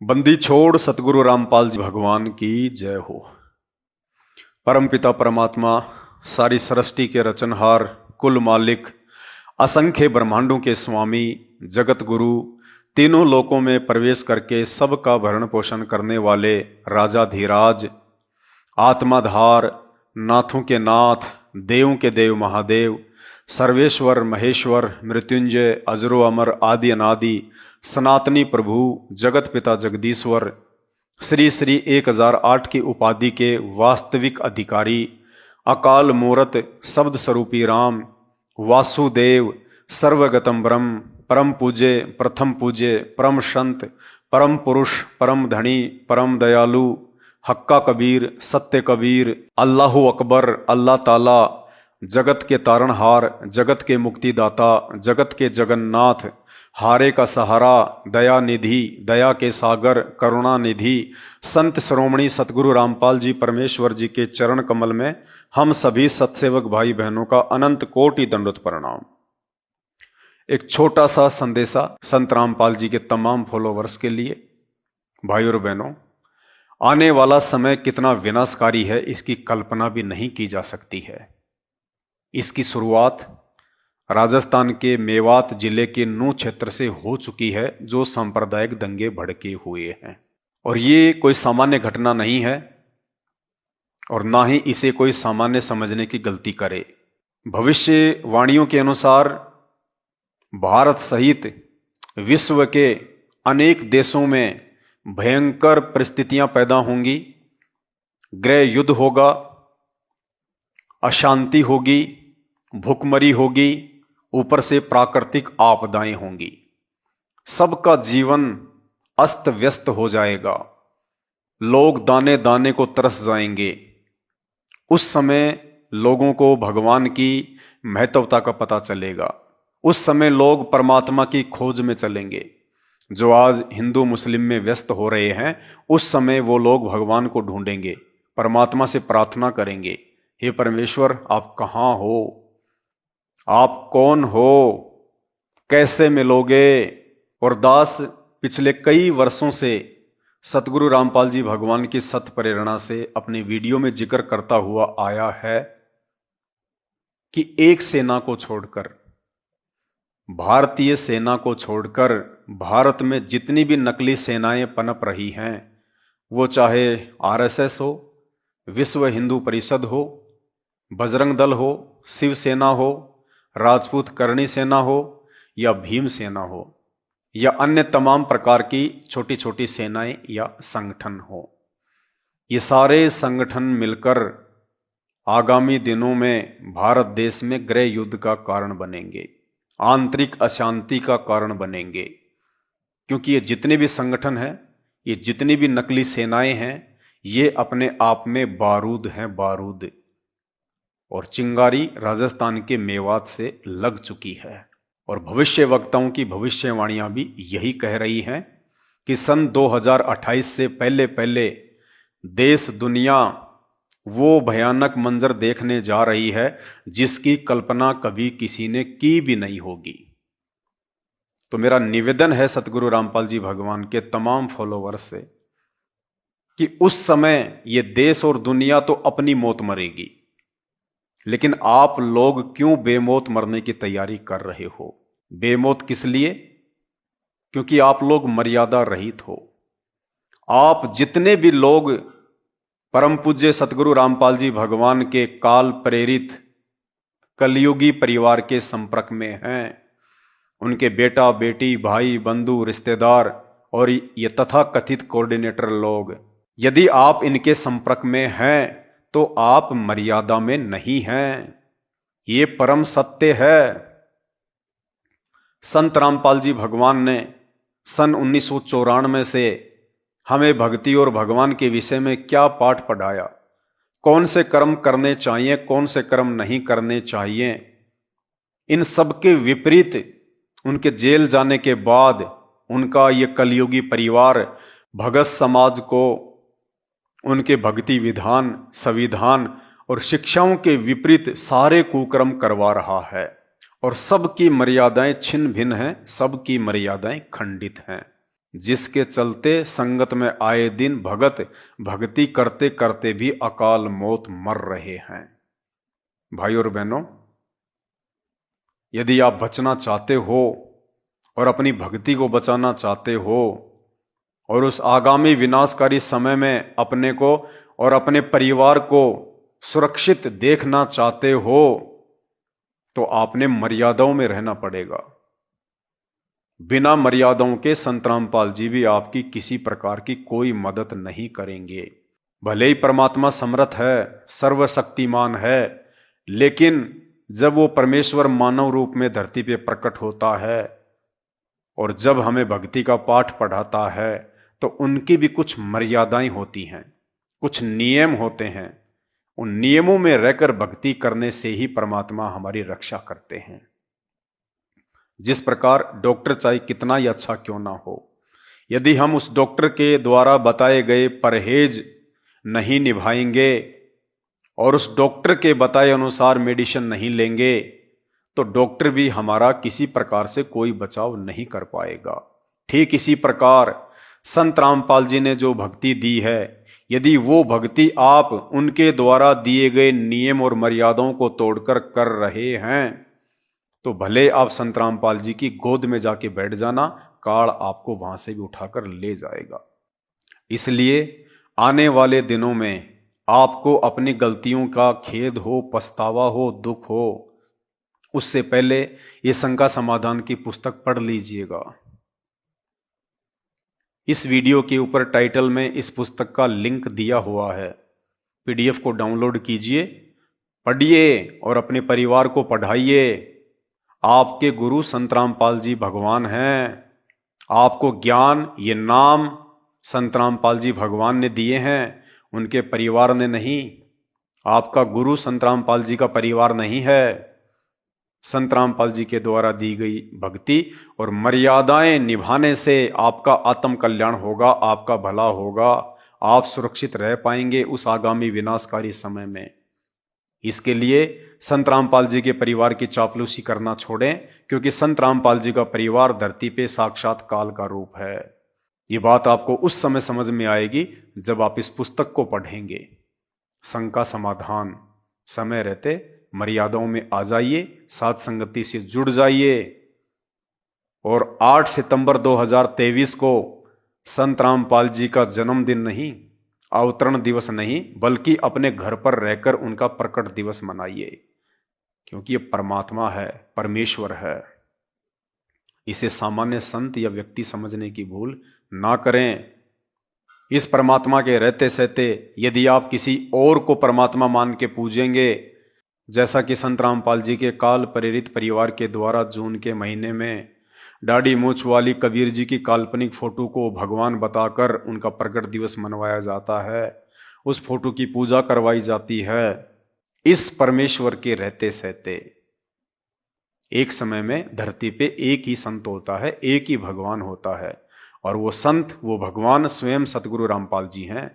बंदी छोड़ सतगुरु रामपाल जी भगवान की जय हो। परम पिता परमात्मा, सारी सृष्टि के रचनहार, कुल मालिक, असंख्य ब्रह्मांडों के स्वामी, जगत गुरु, तीनों लोकों में प्रवेश करके सबका भरण पोषण करने वाले राजाधिराज, आत्माधार, नाथों के नाथ, देवों के देव महादेव, सर्वेश्वर महेश्वर, मृत्युंजय, अजरो अमर, आदि अनादि, सनातनी प्रभु, जगत पिता जगदीश्वर, श्री श्री 1008 की उपाधि के वास्तविक अधिकारी, अकाल मूरत, शब्द स्वरूपी राम, वासुदेव, सर्वगतम ब्रह्म, परम पूज्य, प्रथम पूज्य, परम संत, परम पुरुष, परम धनी, परम दयालु, हक्का कबीर, सत्य कबीर, अल्लाहु अकबर, अल्लाह ताला, जगत के तारणहार, जगत के मुक्तिदाता, जगत के जगन्नाथ, हारे का सहारा, दया निधि, दया के सागर, करुणा निधि, संत श्रोमणी सतगुरु रामपाल जी परमेश्वर जी के चरण कमल में हम सभी सत्सेवक भाई बहनों का अनंत कोटि दंडोत प्रणाम। एक छोटा सा संदेशा संत रामपाल जी के तमाम फॉलोवर्स के लिए। भाइयों और बहनों, आने वाला समय कितना विनाशकारी है इसकी कल्पना भी नहीं की जा सकती है। इसकी शुरुआत राजस्थान के मेवात जिले के नूह क्षेत्र से हो चुकी है, जो सांप्रदायिक दंगे भड़के हुए हैं। और ये कोई सामान्य घटना नहीं है और ना ही इसे कोई सामान्य समझने की गलती करे। भविष्यवाणियों के अनुसार भारत सहित विश्व के अनेक देशों में भयंकर परिस्थितियां पैदा होंगी, गृह युद्ध होगा, अशांति होगी, भूखमरी होगी, ऊपर से प्राकृतिक आपदाएं होंगी। सबका जीवन अस्त व्यस्त हो जाएगा, लोग दाने दाने को तरस जाएंगे। उस समय लोगों को भगवान की महत्वता का पता चलेगा। उस समय लोग परमात्मा की खोज में चलेंगे। जो आज हिंदू मुस्लिम में व्यस्त हो रहे हैं, उस समय वो लोग भगवान को ढूंढेंगे, परमात्मा से प्रार्थना करेंगे, हे परमेश्वर आप कहाँ हो, आप कौन हो, कैसे मिलोगे। और दास पिछले कई वर्षों से सतगुरु रामपाल जी भगवान की सत प्रेरणा से अपने वीडियो में जिक्र करता हुआ आया है कि एक सेना को छोड़कर, भारतीय सेना को छोड़कर भारत में जितनी भी नकली सेनाएं पनप रही हैं, वो चाहे आरएसएस हो, विश्व हिंदू परिषद हो, बजरंग दल हो, शिवसेना हो, राजपूत करणी सेना हो या भीम सेना हो या अन्य तमाम प्रकार की छोटी छोटी सेनाएं या संगठन हो, ये सारे संगठन मिलकर आगामी दिनों में भारत देश में गृह युद्ध का कारण बनेंगे, आंतरिक अशांति का कारण बनेंगे। क्योंकि ये जितने भी संगठन हैं, ये जितनी भी नकली सेनाएं हैं, ये अपने आप में बारूद हैं, बारूद। और चिंगारी राजस्थान के मेवात से लग चुकी है। और भविष्य वक्ताओं की भविष्यवाणियां भी यही कह रही हैं कि सन 2028 से पहले पहले देश दुनिया वो भयानक मंजर देखने जा रही है जिसकी कल्पना कभी किसी ने की भी नहीं होगी। तो मेरा निवेदन है सतगुरु रामपाल जी भगवान के तमाम फॉलोवर्स से कि उस समय ये देश और दुनिया तो अपनी मौत मरेगी, लेकिन आप लोग क्यों बेमौत मरने की तैयारी कर रहे हो? बेमौत किस लिए? क्योंकि आप लोग मर्यादा रहित हो। आप जितने भी लोग परम पूज्य सतगुरु रामपाल जी भगवान के काल प्रेरित कलयुगी परिवार के संपर्क में हैं, उनके बेटा बेटी, भाई बंधु, रिश्तेदार और ये तथा कथित कोऑर्डिनेटर लोग, यदि आप इनके संपर्क में हैं तो आप मर्यादा में नहीं हैं। ये परम सत्य है। संत रामपाल जी भगवान ने सन 1994 से हमें भक्ति और भगवान के विषय में क्या पाठ पढ़ाया, कौन से कर्म करने चाहिए, कौन से कर्म नहीं करने चाहिए, इन सब के विपरीत उनके जेल जाने के बाद उनका ये कलयुगी परिवार भगत समाज को उनके भक्ति विधान, संविधान और शिक्षाओं के विपरीत सारे कुकर्म करवा रहा है। और सबकी मर्यादाएं छिन्न भिन्न हैं, सबकी मर्यादाएं खंडित हैं। जिसके चलते संगत में आए दिन भगत भक्ति करते करते भी अकाल मौत मर रहे हैं। भाई और बहनों, यदि आप बचना चाहते हो और अपनी भक्ति को बचाना चाहते हो और उस आगामी विनाशकारी समय में अपने को और अपने परिवार को सुरक्षित देखना चाहते हो, तो आपने मर्यादाओं में रहना पड़ेगा। बिना मर्यादाओं के संत रामपाल जी भी आपकी किसी प्रकार की कोई मदद नहीं करेंगे। भले ही परमात्मा समर्थ है, सर्वशक्तिमान है, लेकिन जब वो परमेश्वर मानव रूप में धरती पे प्रकट होता है और जब हमें भक्ति का पाठ पढ़ाता है, तो उनकी भी कुछ मर्यादाएं होती हैं, कुछ नियम होते हैं। उन नियमों में रहकर भक्ति करने से ही परमात्मा हमारी रक्षा करते हैं। जिस प्रकार डॉक्टर चाहे कितना ही अच्छा क्यों ना हो, यदि हम उस डॉक्टर के द्वारा बताए गए परहेज नहीं निभाएंगे और उस डॉक्टर के बताए अनुसार मेडिसिन नहीं लेंगे, तो डॉक्टर भी हमारा किसी प्रकार से कोई बचाव नहीं कर पाएगा। ठीक इसी प्रकार संत रामपाल जी ने जो भक्ति दी है, यदि वो भक्ति आप उनके द्वारा दिए गए नियम और मर्यादाओं को तोड़कर कर रहे हैं, तो भले आप संत रामपाल जी की गोद में जाके बैठ जाना, काल आपको वहां से भी उठाकर ले जाएगा। इसलिए आने वाले दिनों में आपको अपनी गलतियों का खेद हो, पछतावा हो, दुख हो, उससे पहले ये शंका समाधान की पुस्तक पढ़ लीजिएगा। इस वीडियो के ऊपर टाइटल में इस पुस्तक का लिंक दिया हुआ है, पीडीएफ को डाउनलोड कीजिए, पढ़िए और अपने परिवार को पढ़ाइए। आपके गुरु संत रामपाल जी भगवान हैं। आपको ज्ञान, ये नाम संत रामपाल जी भगवान ने दिए हैं, उनके परिवार ने नहीं। आपका गुरु संत रामपाल जी का परिवार नहीं है। संत रामपाल जी के द्वारा दी गई भक्ति और मर्यादाएं निभाने से आपका आत्म कल्याण होगा, आपका भला होगा, आप सुरक्षित रह पाएंगे उस आगामी विनाशकारी समय में। इसके लिए संत रामपाल जी के परिवार की चापलूसी करना छोड़ें, क्योंकि संत रामपाल जी का परिवार धरती पे साक्षात काल का रूप है। ये बात आपको उस समय समझ में आएगी जब आप इस पुस्तक को पढ़ेंगे। शंका समाधान, समय रहते मर्यादाओं में आ जाइए, साथ संगति से जुड़ जाइए और 8 सितंबर 2023 को संत रामपाल जी का जन्मदिन नहीं, अवतरण दिवस नहीं, बल्कि अपने घर पर रहकर उनका प्रकट दिवस मनाइए, क्योंकि ये परमात्मा है, परमेश्वर है। इसे सामान्य संत या व्यक्ति समझने की भूल ना करें। इस परमात्मा के रहते सहते यदि आप किसी और को परमात्मा मान के पूजेंगे, जैसा कि संत रामपाल जी के काल प्रेरित परिवार के द्वारा जून के महीने में दाढ़ी मूछ वाली कबीर जी की काल्पनिक फोटो को भगवान बताकर उनका प्रकट दिवस मनवाया जाता है, उस फोटो की पूजा करवाई जाती है। इस परमेश्वर के रहते सहते एक समय में धरती पे एक ही संत होता है, एक ही भगवान होता है, और वो संत, वो भगवान स्वयं सतगुरु रामपाल जी हैं।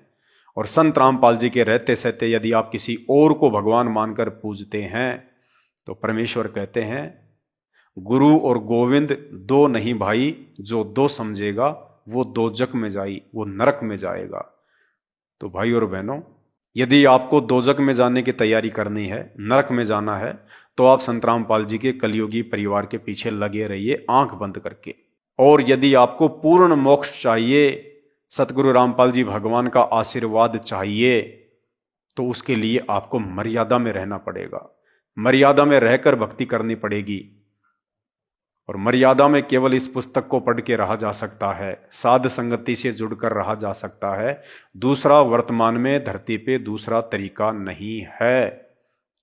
और संत रामपाल जी के रहते सहते यदि आप किसी और को भगवान मानकर पूजते हैं, तो परमेश्वर कहते हैं, गुरु और गोविंद दो नहीं भाई, जो दो समझेगा वो दोजक में जाई, वो नरक में जाएगा। तो भाई और बहनों, यदि आपको दोजक में जाने की तैयारी करनी है, नरक में जाना है, तो आप संत रामपाल जी के कलयुगी परिवार के पीछे लगे रहिए आंख बंद करके। और यदि आपको पूर्ण मोक्ष चाहिए, सतगुरु रामपाल जी भगवान का आशीर्वाद चाहिए, तो उसके लिए आपको मर्यादा में रहना पड़ेगा, मर्यादा में रहकर भक्ति करनी पड़ेगी। और मर्यादा में केवल इस पुस्तक को पढ़ के रहा जा सकता है, साध संगति से जुड़कर रहा जा सकता है। दूसरा वर्तमान में धरती पे दूसरा तरीका नहीं है।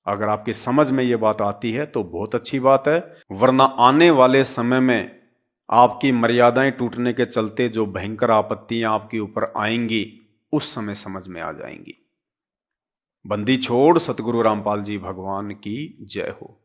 अगर आपकी समझ में ये बात आती है तो बहुत अच्छी बात है, वरना आने वाले समय में आपकी मर्यादाएं टूटने के चलते जो भयंकर आपत्तियां आपके ऊपर आएंगी, उस समय समझ में आ जाएंगी। बंदी छोड़ सतगुरु रामपाल जी भगवान की जय हो।